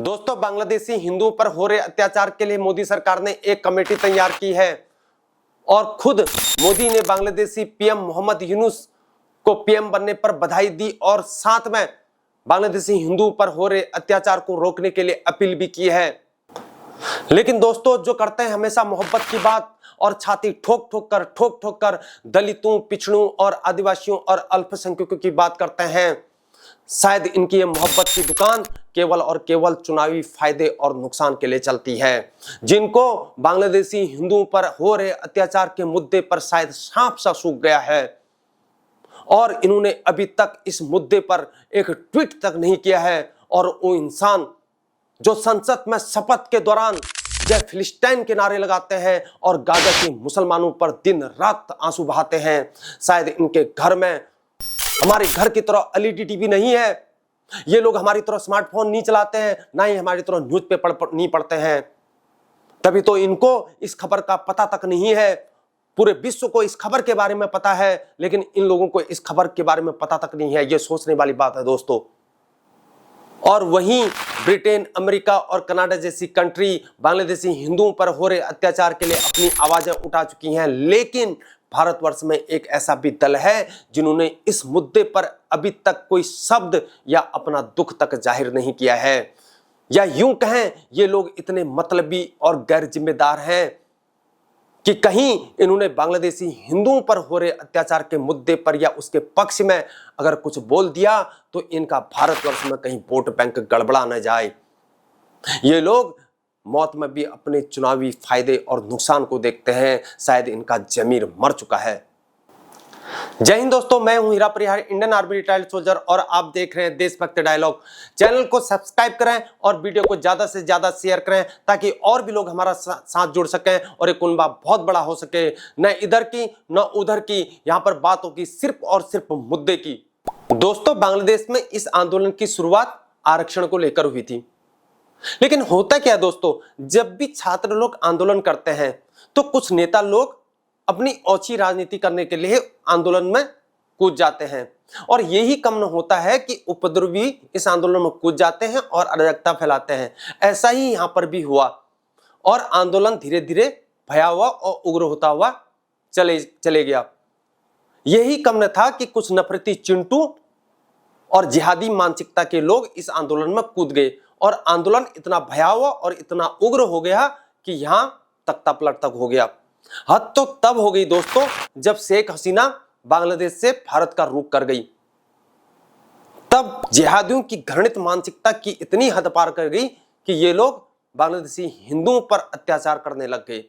दोस्तों, बांग्लादेशी हिंदुओं पर हो रहे अत्याचार के लिए मोदी सरकार ने एक कमेटी तैयार की है और खुद मोदी ने बांग्लादेशी पीएम मोहम्मद यूनुस को पीएम बनने पर बधाई दी और साथ में बांग्लादेशी हिंदुओं पर हो रहे अत्याचार को रोकने के लिए अपील भी की है। लेकिन दोस्तों, जो करते हैं हमेशा मोहब्बत की बात और छाती ठोक ठोक कर दलितों, पिछड़ों और आदिवासियों और अल्पसंख्यकों की बात करते हैं, शायद इनकी ये मोहब्बत की दुकान केवल और केवल चुनावी फायदे और नुकसान के लिए चलती है। जिनको बांग्लादेशी हिंदुओं पर हो रहे अत्याचार के मुद्दे पर शायद सांप सा सूख गया है और इन्होंने अभी तक इस मुद्दे पर एक ट्वीट तक नहीं किया है। और वो इंसान जो संसद में शपथ के दौरान जय फिलिस्तीन के नारे लगाते हैं और गाजा के मुसलमानों पर दिन रात आंसू बहाते हैं, शायद इनके घर में हमारे घर की तरह एलईडी टीवी नहीं है, ये लोग हमारी तरह स्मार्टफोन नहीं चलाते हैं, ना ही हमारी तरह न्यूज़पेपर नहीं पढ़ते हैं, तभी तो इनको इस खबर का पता तक नहीं है। पूरे विश्व को इस खबर के बारे में पता है, लेकिन इन लोगों को इस खबर के बारे में पता तक नहीं है। ये सोचने वाली बात है दोस्तों। और वहीं ब्रिटेन, अमेरिका और कनाडा जैसी कंट्री बांग्लादेशी हिंदुओं पर हो रहे अत्याचार के लिए अपनी आवाजें उठा चुकी हैं, लेकिन भारतवर्ष में एक ऐसा भी दल है जिन्होंने इस मुद्दे पर अभी तक कोई शब्द या अपना दुख तक जाहिर नहीं किया है। या यूं कहें, ये लोग इतने मतलबी और गैर जिम्मेदार हैं कि कहीं इन्होंने बांग्लादेशी हिंदुओं पर हो रहे अत्याचार के मुद्दे पर या उसके पक्ष में अगर कुछ बोल दिया तो इनका भारतवर्ष में कहीं वोट बैंक गड़बड़ा न जाए। ये लोग मौत में भी अपने चुनावी फायदे और नुकसान को देखते हैं, शायद इनका जमीर मर चुका है। जय हिंद दोस्तों, मैं हूं हीरा परिहार, इंडियन आर्मी रिटायर्ड सोल्जर और आप देख रहे हैं देशभक्त डायलॉग। चैनल को सब्सक्राइब करें और वीडियो को ज्यादा से ज्यादा शेयर करें ताकि और भी लोग हमारा साथ जुड़ सकें और एक कुनबा बहुत बड़ा हो सके। न इधर की न उधर की, यहां पर बात होगी सिर्फ और सिर्फ मुद्दे की। दोस्तों, बांग्लादेश में इस आंदोलन की शुरुआत आरक्षण को लेकर हुई थी, लेकिन होता क्या है दोस्तों, जब भी छात्र लोग आंदोलन करते हैं तो कुछ नेता लोग अपनी ओछी राजनीति करने के लिए आंदोलन में कूद जाते हैं और यही कम न होता है कि उपद्रवी इस आंदोलन में कूद जाते हैं और अराजकता फैलाते हैं। ऐसा ही यहां पर भी हुआ और आंदोलन धीरे धीरे भयावह और उग्र होता हुआ चले गया। यही कम न था कि कुछ नफरती चिंटू और जिहादी मानसिकता के लोग इस आंदोलन में कूद गए और आंदोलन इतना भयावह और इतना उग्र हो गया कि यहां तख्ता पलट तक हो गया। हद तो तब हो गई दोस्तों जब शेख हसीना बांग्लादेश से भारत का रुख कर गई। तब जिहादियों की घृणित मानसिकता की इतनी हद पार कर गई कि ये लोग बांग्लादेशी हिंदुओं पर अत्याचार करने लग गए।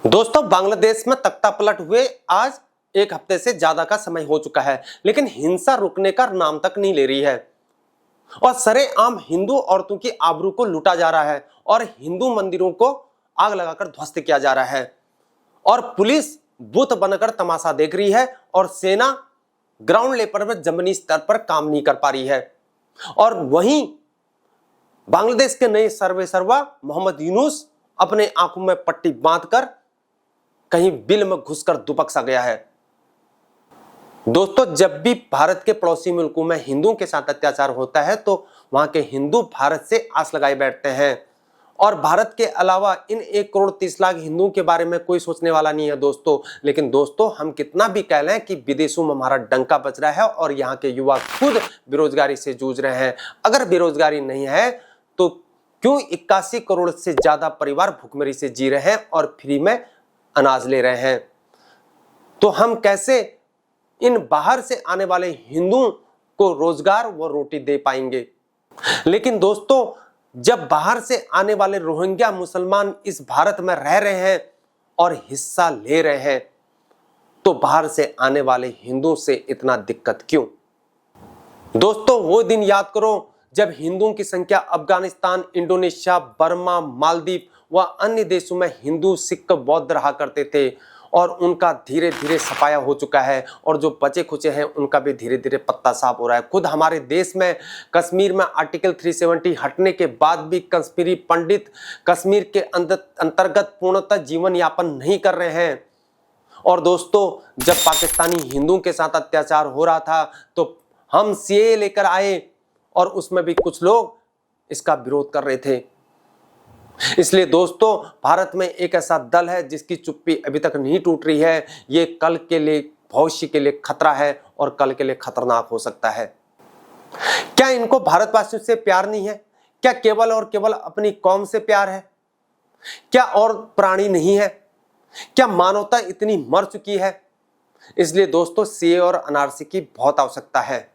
दोस्तों, बांग्लादेश में तख्ता पलट हुए आज एक हफ्ते से ज्यादा का समय हो चुका है, लेकिन हिंसा रुकने का नाम तक नहीं ले रही है और सरेआम हिंदू औरतों की आबरू को लूटा जा रहा है और हिंदू मंदिरों को आग लगाकर ध्वस्त किया जा रहा है और पुलिस बुत बनकर तमाशा देख रही है और सेना ग्राउंड लेवल पर जमीनी स्तर पर काम नहीं कर पा रही है। और वहीं बांग्लादेश के नए सर्वेसर्वा मोहम्मद यूनुस अपने आंखों में पट्टी बांधकर कहीं बिल में घुसकर दुबक सा गया है। दोस्तों, जब भी भारत के पड़ोसी मुल्कों में हिंदुओं के साथ अत्याचार होता है तो वहां के हिंदू भारत से आस लगाए बैठते हैं और भारत के अलावा इन 1,30,00,000 हिंदुओं के बारे में कोई सोचने वाला नहीं है दोस्तों। लेकिन दोस्तों, हम कितना भी कह लें कि विदेशों में हमारा डंका बज रहा है और यहाँ के युवा खुद बेरोजगारी से जूझ रहे हैं। अगर बेरोजगारी नहीं है तो क्यों 81 करोड़ से ज्यादा परिवार भुखमरी से जी रहे हैं और फ्री में अनाज ले रहे हैं? तो हम कैसे इन बाहर से आने वाले हिंदुओं को रोजगार व रोटी दे पाएंगे? लेकिन दोस्तों, जब बाहर से आने वाले रोहिंग्या मुसलमान इस भारत में रह रहे हैं और हिस्सा ले रहे हैं तो बाहर से आने वाले हिंदुओं से इतना दिक्कत क्यों? दोस्तों, वो दिन याद करो जब हिंदुओं की संख्या अफगानिस्तान, इंडोनेशिया, बर्मा, मालदीव व अन्य देशों में हिंदू, सिख, बौद्ध रहा करते थे और उनका धीरे धीरे सफाया हो चुका है और जो बचे खुचे हैं उनका भी धीरे धीरे पत्ता साफ हो रहा है। खुद हमारे देश में कश्मीर में आर्टिकल 370 हटने के बाद भी कश्मीरी पंडित कश्मीर के अंतर्गत पूर्णतः जीवन यापन नहीं कर रहे हैं। और दोस्तों, जब पाकिस्तानी हिंदुओं के साथ अत्याचार हो रहा था तो हम सीएए लेकर आए और उसमें भी कुछ लोग इसका विरोध कर रहे थे। इसलिए दोस्तों, भारत में एक ऐसा दल है जिसकी चुप्पी अभी तक नहीं टूट रही है। ये कल के लिए, भविष्य के लिए खतरा है और कल के लिए खतरनाक हो सकता है। क्या इनको भारतवासियों से प्यार नहीं है? क्या केवल और केवल अपनी कौम से प्यार है? क्या और प्राणी नहीं है? क्या मानवता इतनी मर चुकी है? इसलिए दोस्तों, सीए और एनआरसी की बहुत आवश्यकता है,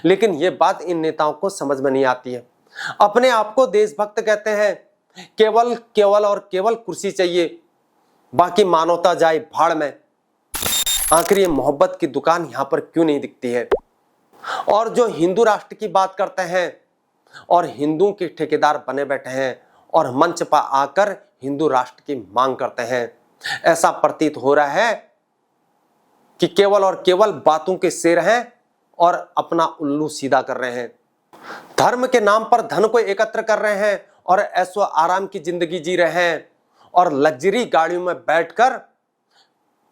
लेकिन यह बात इन नेताओं को समझ में नहीं आती है। अपने आप को देशभक्त कहते हैं, केवल केवल और केवल कुर्सी चाहिए, बाकी मानवता जाए भाड़ में। आखिर ये मोहब्बत की दुकान यहां पर क्यों नहीं दिखती है? और जो हिंदू राष्ट्र की बात करते हैं और हिंदुओं के ठेकेदार बने बैठे हैं और मंच पर आकर हिंदू राष्ट्र की मांग करते हैं, ऐसा प्रतीत हो रहा है कि केवल और केवल बातों के शेर हैं और अपना उल्लू सीधा कर रहे हैं। धर्म के नाम पर धन को एकत्र कर रहे हैं और ऐशो आराम की जिंदगी जी रहे हैं और लग्जरी गाड़ियों में बैठकर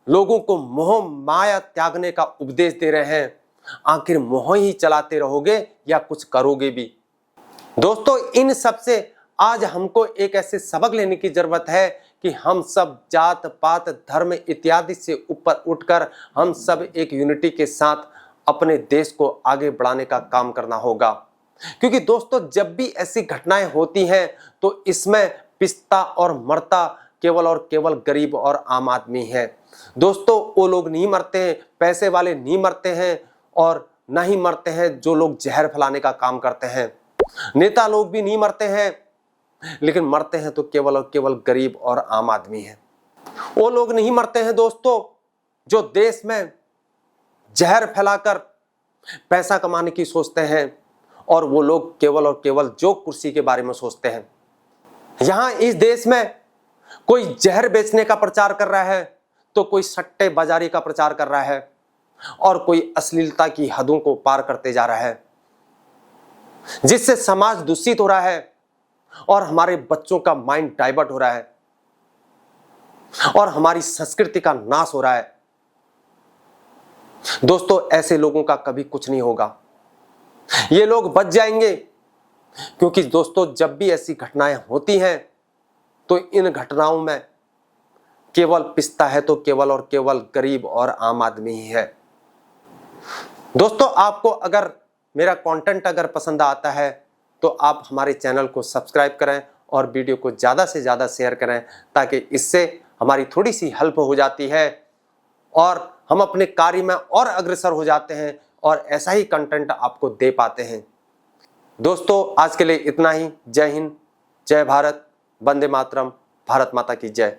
लोगों को मोह माया त्यागने का उपदेश दे रहे हैं। आखिर मोह ही चलाते रहोगे या कुछ करोगे भी? दोस्तों, इन सब से आज हमको एक ऐसे सबक लेने की जरूरत है कि हम सब जात पात धर्म इत्यादि से ऊपर उठकर हम सब एक यूनिटी के साथ अपने देश को आगे बढ़ाने का काम करना होगा। क्योंकि दोस्तों, जब भी ऐसी घटनाएं होती हैं तो इसमें पिसता और मरता केवल और केवल गरीब और आम आदमी है। दोस्तों, वो लोग नहीं मरते हैं, पैसे वाले नहीं मरते हैं और ना ही मरते हैं जो लोग जहर फैलाने का काम करते हैं। नेता लोग भी नहीं मरते हैं, लेकिन मरते हैं तो केवल और केवल गरीब और आम आदमी है। वो लोग नहीं मरते हैं दोस्तों जो देश में जहर फैलाकर पैसा कमाने की सोचते हैं, और वो लोग केवल और केवल जो कुर्सी के बारे में सोचते हैं। यहां इस देश में कोई जहर बेचने का प्रचार कर रहा है तो कोई सट्टे बाजारी का प्रचार कर रहा है और कोई अश्लीलता की हदों को पार करते जा रहा है, जिससे समाज दूषित हो रहा है और हमारे बच्चों का माइंड डाइवर्ट हो रहा है और हमारी संस्कृति का नाश हो रहा है। दोस्तों, ऐसे लोगों का कभी कुछ नहीं होगा, ये लोग बच जाएंगे। क्योंकि दोस्तों, जब भी ऐसी घटनाएं होती हैं तो इन घटनाओं में केवल पिसता है तो केवल और केवल गरीब और आम आदमी ही है। दोस्तों, आपको अगर मेरा कंटेंट अगर पसंद आता है तो आप हमारे चैनल को सब्सक्राइब करें और वीडियो को ज़्यादा से ज़्यादा शेयर करें, ताकि इससे हमारी थोड़ी सी हेल्प हो जाती है और हम अपने कार्य में और अग्रसर हो जाते हैं और ऐसा ही कंटेंट आपको दे पाते हैं। दोस्तों, आज के लिए इतना ही। जय हिंद, जय भारत, वंदे मातरम, भारत माता की जय।